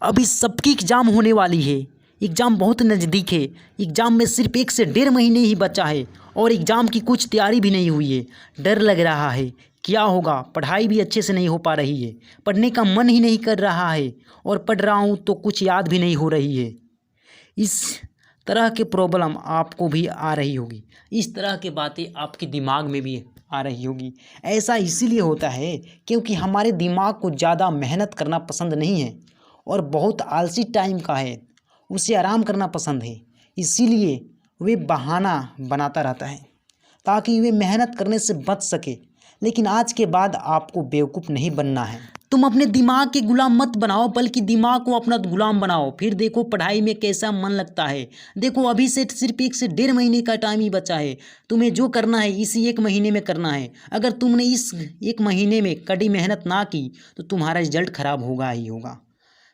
अभी सबकी एग्ज़ाम होने वाली है। एग्ज़ाम बहुत नज़दीक है। एग्ज़ाम में सिर्फ 1 से 1.5 महीने ही बचा है और एग्ज़ाम की कुछ तैयारी भी नहीं हुई है। डर लग रहा है क्या होगा, पढ़ाई भी अच्छे से नहीं हो पा रही है, पढ़ने का मन ही नहीं कर रहा है और पढ़ रहा हूँ तो कुछ याद भी नहीं हो रही है। इस तरह के प्रॉब्लम आपको भी आ रही होगी, इस तरह की बातें आपके दिमाग में भी आ रही होगी। ऐसा इसीलिए होता है क्योंकि हमारे दिमाग को ज़्यादा मेहनत करना पसंद नहीं है और बहुत आलसी टाइम का है, उसे आराम करना पसंद है। इसीलिए वे बहाना बनाता रहता है ताकि वे मेहनत करने से बच सके। लेकिन आज के बाद आपको बेवकूफ़ नहीं बनना है। तुम अपने दिमाग के गुलाम मत बनाओ, बल्कि दिमाग को अपना गुलाम बनाओ। फिर देखो पढ़ाई में कैसा मन लगता है। देखो अभी से सिर्फ 1 से 1.5 महीने का टाइम ही बचा है। तुम्हें जो करना है इसी 1 महीने में करना है। अगर तुमने इस 1 महीने में कड़ी मेहनत ना की तो तुम्हारा रिजल्ट खराब होगा ही होगा।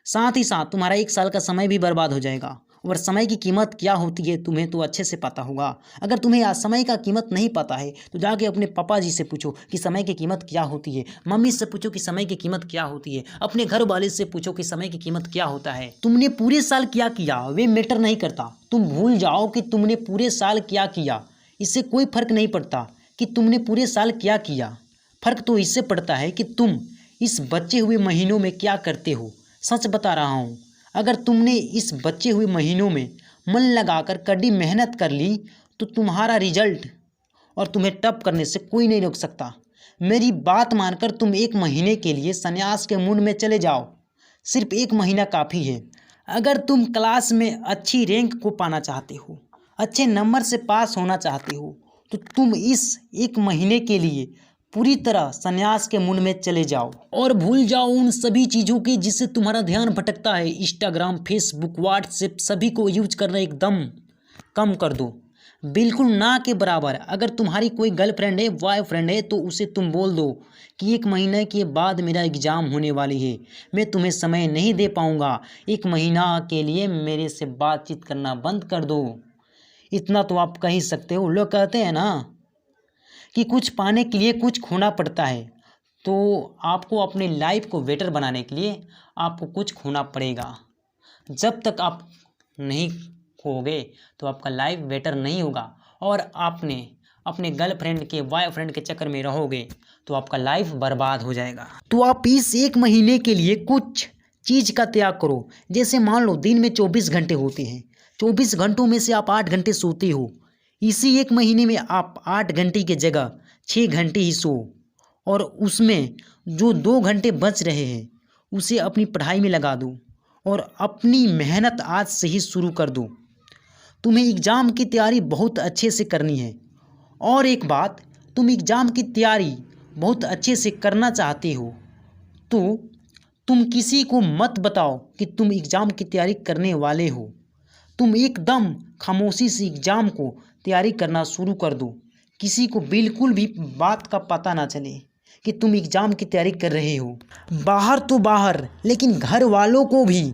साथ ही साथ तुम्हारा 1 साल का समय भी बर्बाद हो जाएगा। और समय की कीमत क्या होती है तुम्हें तो अच्छे से पता होगा। अगर तुम्हें आज समय का कीमत नहीं पता है तो जाके अपने पापा जी से पूछो कि समय की कीमत क्या होती है, मम्मी से पूछो कि समय की कीमत क्या होती है, अपने घर वाले से पूछो कि समय की कीमत क्या होता है। तुमने पूरे साल क्या किया वे मैटर नहीं करता। तुम भूल जाओ कि तुमने पूरे साल क्या किया, इससे कोई फर्क नहीं पड़ता कि तुमने पूरे साल क्या किया। फर्क तो इससे पड़ता है कि तुम इस बचे हुए महीनों में क्या करते हो। सच बता रहा हूँ, अगर तुमने इस बचे हुए महीनों में मन लगाकर कड़ी मेहनत कर ली तो तुम्हारा रिजल्ट और तुम्हें टॉप करने से कोई नहीं रोक सकता। मेरी बात मानकर तुम 1 महीने के लिए संन्यास के मूड में चले जाओ। सिर्फ 1 महीना काफ़ी है। अगर तुम क्लास में अच्छी रैंक को पाना चाहते हो, अच्छे नंबर से पास होना चाहते हो, तो तुम इस 1 महीने के लिए पूरी तरह संन्यास के मूड में चले जाओ और भूल जाओ उन सभी चीज़ों की जिससे तुम्हारा ध्यान भटकता है। इंस्टाग्राम, फेसबुक, व्हाट्सएप सभी को यूज करना एकदम कम कर दो, बिल्कुल ना के बराबर। अगर तुम्हारी कोई गर्लफ्रेंड है, बॉयफ्रेंड है, तो उसे तुम बोल दो कि 1 महीने के बाद मेरा एग्ज़ाम होने वाली है, मैं तुम्हें समय नहीं दे पाऊँगा। 1 महीना के लिए मेरे से बातचीत करना बंद कर दो। इतना तो आप कह ही सकते हो। लोग कहते हैं ना कि कुछ पाने के लिए कुछ खोना पड़ता है, तो आपको अपनी लाइफ को बेटर बनाने के लिए आपको कुछ खोना पड़ेगा। जब तक आप नहीं खोगे तो आपका लाइफ बेटर नहीं होगा और आपने अपने गर्लफ्रेंड के, बॉयफ्रेंड के चक्कर में रहोगे तो आपका लाइफ बर्बाद हो जाएगा। तो आप इस 1 महीने के लिए कुछ चीज़ का त्याग करो। जैसे मान लो दिन में 24 घंटे होते हैं, 24 घंटों में से आप 8 घंटे सोते हो। इसी 1 महीने में आप 8 घंटे की जगह 6 घंटे ही सो और उसमें जो 2 घंटे बच रहे हैं उसे अपनी पढ़ाई में लगा दो और अपनी मेहनत आज से ही शुरू कर दो। तुम्हें एग्ज़ाम की तैयारी बहुत अच्छे से करनी है। और एक बात, तुम एग्ज़ाम की तैयारी बहुत अच्छे से करना चाहते हो तो तुम किसी को मत बताओ कि तुम एग्ज़ाम की तैयारी करने वाले हो। तुम एकदम खामोशी से एग्ज़ाम को तैयारी करना शुरू कर दो। किसी को बिल्कुल भी बात का पता ना चले कि तुम एग्ज़ाम की तैयारी कर रहे हो। बाहर तो बाहर, लेकिन घर वालों को भी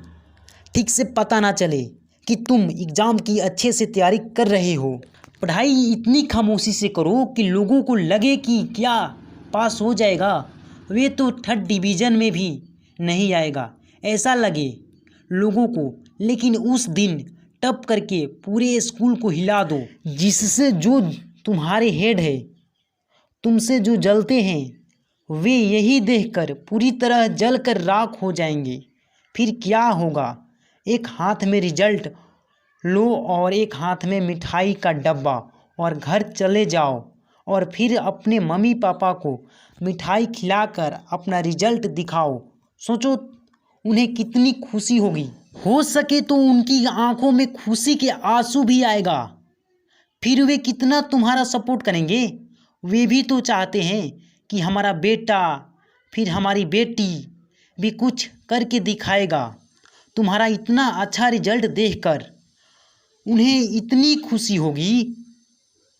ठीक से पता ना चले कि तुम एग्ज़ाम की अच्छे से तैयारी कर रहे हो। पढ़ाई इतनी खामोशी से करो कि लोगों को लगे कि क्या पास हो जाएगा, वे तो 3rd डिवीज़न में भी नहीं आएगा, ऐसा लगे लोगों को। लेकिन उस दिन टप करके पूरे स्कूल को हिला दो, जिससे जो तुम्हारे हेड है, तुमसे जो जलते हैं, वे यही देखकर पूरी तरह जल कर राख हो जाएंगे। फिर क्या होगा, एक हाथ में रिजल्ट लो और एक हाथ में मिठाई का डब्बा और घर चले जाओ और फिर अपने मम्मी पापा को मिठाई खिलाकर अपना रिजल्ट दिखाओ। सोचो उन्हें कितनी खुशी होगी। हो सके तो उनकी आंखों में खुशी के आंसू भी आएगा। फिर वे कितना तुम्हारा सपोर्ट करेंगे। वे भी तो चाहते हैं कि हमारा बेटा, फिर हमारी बेटी भी कुछ करके दिखाएगा। तुम्हारा इतना अच्छा रिजल्ट देखकर उन्हें इतनी खुशी होगी,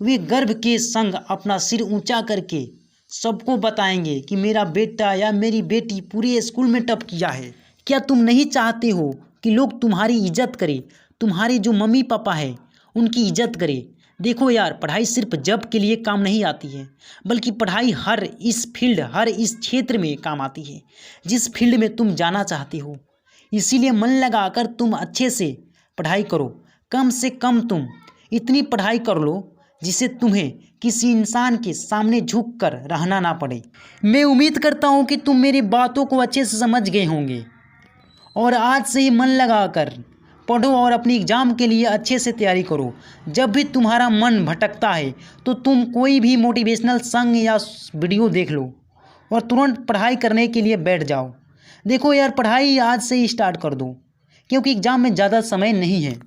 वे गर्व के संग अपना सिर ऊंचा करके सबको बताएंगे कि मेरा बेटा या मेरी बेटी पूरे स्कूल में टॉप किया है। क्या तुम नहीं चाहते हो कि लोग तुम्हारी इज्जत करें, तुम्हारे जो मम्मी पापा हैं उनकी इज्जत करें? देखो यार, पढ़ाई सिर्फ जॉब के लिए काम नहीं आती है, बल्कि पढ़ाई हर इस क्षेत्र में काम आती है जिस फील्ड में तुम जाना चाहते हो। इसीलिए मन लगाकर तुम अच्छे से पढ़ाई करो। कम से कम तुम इतनी पढ़ाई कर लो जिससे तुम्हें किसी इंसान के सामने झुक कर रहना ना पड़े। मैं उम्मीद करता हूँ कि तुम मेरी बातों को अच्छे से समझ गए होंगे और आज से ही मन लगाकर पढ़ो और अपनी एग्ज़ाम के लिए अच्छे से तैयारी करो। जब भी तुम्हारा मन भटकता है तो तुम कोई भी मोटिवेशनल सॉन्ग या वीडियो देख लो और तुरंत पढ़ाई करने के लिए बैठ जाओ। देखो यार, पढ़ाई आज से ही स्टार्ट कर दो क्योंकि एग्ज़ाम में ज़्यादा समय नहीं है।